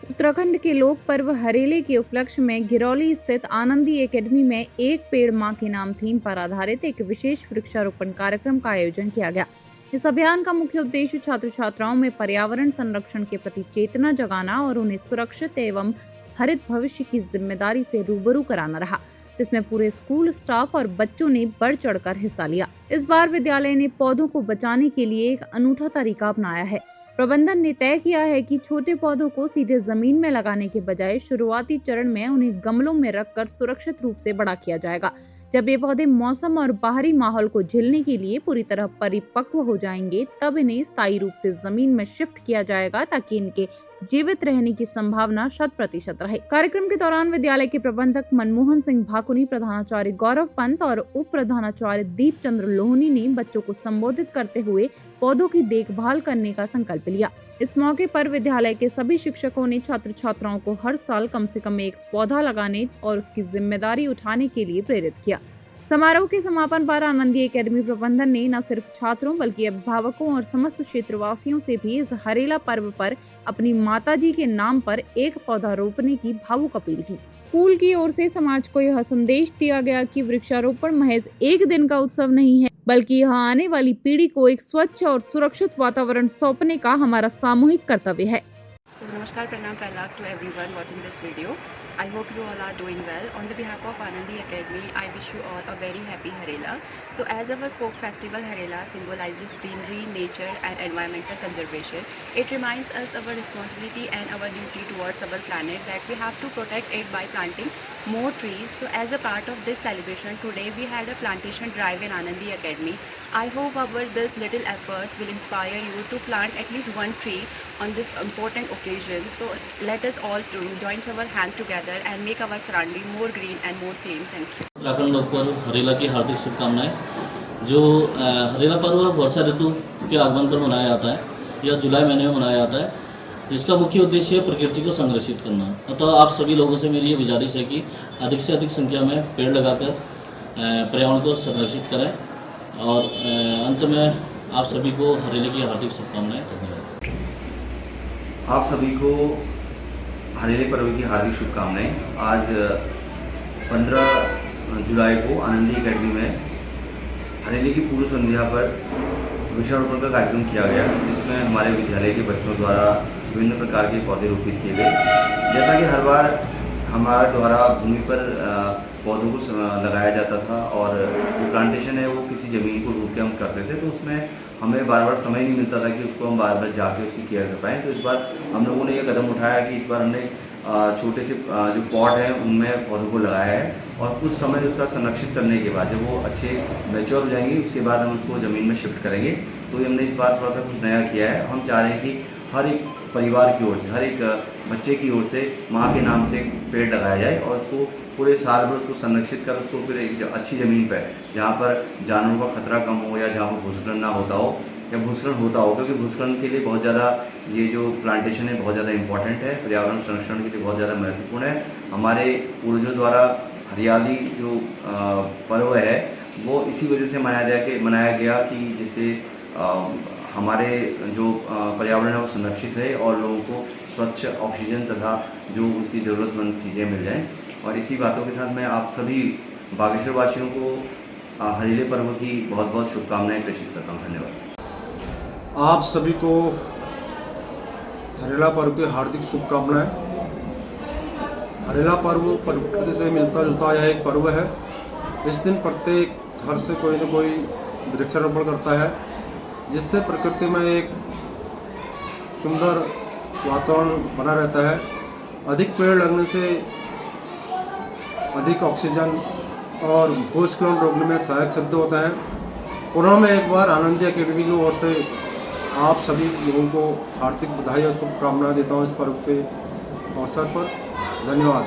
उत्तराखंड के लोक पर्व हरेले के उपलक्ष्य में गिरौली स्थित आनंदी एकेडमी में एक पेड़ मां के नाम थीम पर आधारित एक विशेष वृक्षारोपण कार्यक्रम का आयोजन किया गया। इस अभियान का मुख्य उद्देश्य छात्र छात्राओं में पर्यावरण संरक्षण के प्रति चेतना जगाना और उन्हें सुरक्षित एवं हरित भविष्य की जिम्मेदारी से रूबरू कराना रहा, जिसमें पूरे स्कूल स्टाफ और बच्चों ने बढ़ चढ़कर हिस्सा लिया। इस बार विद्यालय ने पौधों को बचाने के लिए एक अनूठा तरीका अपनाया है। प्रबंधन ने तय किया है कि छोटे पौधों को सीधे जमीन में लगाने के बजाय शुरुआती चरण में उन्हें गमलों में रखकर सुरक्षित रूप से बड़ा किया जाएगा। जब ये पौधे मौसम और बाहरी माहौल को झेलने के लिए पूरी तरह परिपक्व हो जाएंगे, तब इन्हें स्थायी रूप से जमीन में शिफ्ट किया जाएगा ताकि इनके जीवित रहने की संभावना 100% रहे। कार्यक्रम के दौरान विद्यालय के प्रबंधक मनमोहन सिंह भाकुनी, प्रधानाचार्य गौरव पंत और उप प्रधानाचार्य दीप चंद्र लोहनी ने बच्चों को संबोधित करते हुए पौधों की देखभाल करने का संकल्प लिया। इस मौके पर विद्यालय के सभी शिक्षकों ने छात्र छात्राओं को हर साल कम से कम एक पौधा लगाने और उसकी जिम्मेदारी उठाने के लिए प्रेरित किया। समारोह के समापन पर आनंदी एकेडमी प्रबंधन ने न सिर्फ छात्रों बल्कि अभिभावकों और समस्त क्षेत्रवासियों से भी इस हरेला पर्व पर अपनी माताजी के नाम पर एक पौधा रोपने की भावुक अपील की। स्कूल की ओर से समाज को यह संदेश दिया गया कि वृक्षारोपण महज एक दिन का उत्सव नहीं है, बल्कि यह आने वाली पीढ़ी को एक स्वच्छ और सुरक्षित वातावरण सौंपने का हमारा सामूहिक कर्तव्य है। So namaskar, pranam palak to everyone watching this video. I hope you all are doing well. On the behalf of Anandi Academy, I wish you all a very happy Harela. So as our folk festival Harela symbolizes greenery, nature and environmental conservation, it reminds us our responsibility and our duty towards our planet that we have to protect it by planting more trees. So as a part of this celebration, today we had a plantation drive in Anandi Academy. I hope our this little efforts will inspire you to plant at least one tree on this important occasion. So let us all to join our hand together and make our surrounding more green and more clean. Thank you. Uttarakhand लोक पर्व हरेला की हार्दिक शुभकामनाएं। जो हरेला पर्व वर्षा ऋतु के आगमन पर मनाया जाता है या जुलाई महीने में मनाया जाता है, जिसका मुख्य उद्देश्य है प्रकृति को संरक्षित करना। अतः आप सभी लोगों से मेरी ये गुजारिश है कि अधिक से अधिक संख्या में पेड़ लगाकर पर्यावरण को संरक्षित करें। और अंत में आप सभी को हरेले की हार्दिक शुभकामनाएं। धन्यवाद। आप सभी को हरेले पर्व की हार्दिक शुभकामनाएं। आज 15 जुलाई को आनंदी एकेडमी में हरेले की पूर्व संध्या पर वृक्षारोपण का कार्यक्रम किया गया, जिसमें हमारे विद्यालय के बच्चों द्वारा विभिन्न प्रकार के पौधे रोपित किए गए। जैसा कि हर बार हमारे द्वारा भूमि पर पौधों को लगाया जाता था और जो प्लांटेशन है वो किसी ज़मीन को रोक के हम करते थे, तो उसमें हमें बार बार समय नहीं मिलता था कि उसको हम बार बार जाके उसकी केयर कर पाएँ। तो इस बार हम लोगों ने ये कदम उठाया कि इस बार हमने छोटे से जो पॉट हैं उनमें पौधों को लगाया है और कुछ समय उसका संरक्षित करने के बाद जब वो अच्छे मैच्योर हो जाएंगे उसके बाद हम उसको ज़मीन में शिफ्ट करेंगे। तो हमने इस बार थोड़ा सा कुछ नया किया है। हम चाह रहे हैं कि हर एक परिवार की ओर से, हर एक बच्चे की ओर से माँ के नाम से एक पेड़ लगाया जाए और उसको पूरे साल भर उसको संरक्षित कर उसको फिर एक अच्छी ज़मीन पर जहाँ पर जानवरों का खतरा कम हो या जहाँ पर भूस्खलन ना होता हो या भूस्खलन होता हो, क्योंकि भूस्खलन के लिए बहुत ज़्यादा ये जो प्लांटेशन है बहुत ज़्यादा इंपॉर्टेंट है, पर्यावरण संरक्षण के लिए बहुत ज़्यादा महत्वपूर्ण है। हमारे पूर्वजों द्वारा हरियाली जो पर्व है वो इसी वजह से मनाया गया कि जिससे हमारे जो पर्यावरण है वो संरक्षित रहे और लोगों को स्वच्छ ऑक्सीजन तथा जो उसकी ज़रूरतमंद चीज़ें मिल जाएं। और इसी बातों के साथ मैं आप सभी बागेश्वर वासियों को हरेले पर्व की बहुत बहुत शुभकामनाएं प्रेषित करता हूँ। धन्यवाद। आप सभी को हरेला पर्व की हार्दिक शुभकामनाएं। हरेला पर्व प्रकृति से मिलता जुलता यह एक पर्व है। इस दिन प्रत्येक घर से कोई न कोई वृक्षारोपण करता है, जिससे प्रकृति में एक सुंदर वातावरण बना रहता है। अधिक पेड़ लगने से अधिक ऑक्सीजन और भूस्खलन रोकने में सहायक सिद्ध होता है। पुनः मैं एक बार आनंदी एकेडमी की ओर से आप सभी लोगों को हार्दिक बधाई और शुभकामनाएं देता हूं इस पर्व के अवसर पर। धन्यवाद।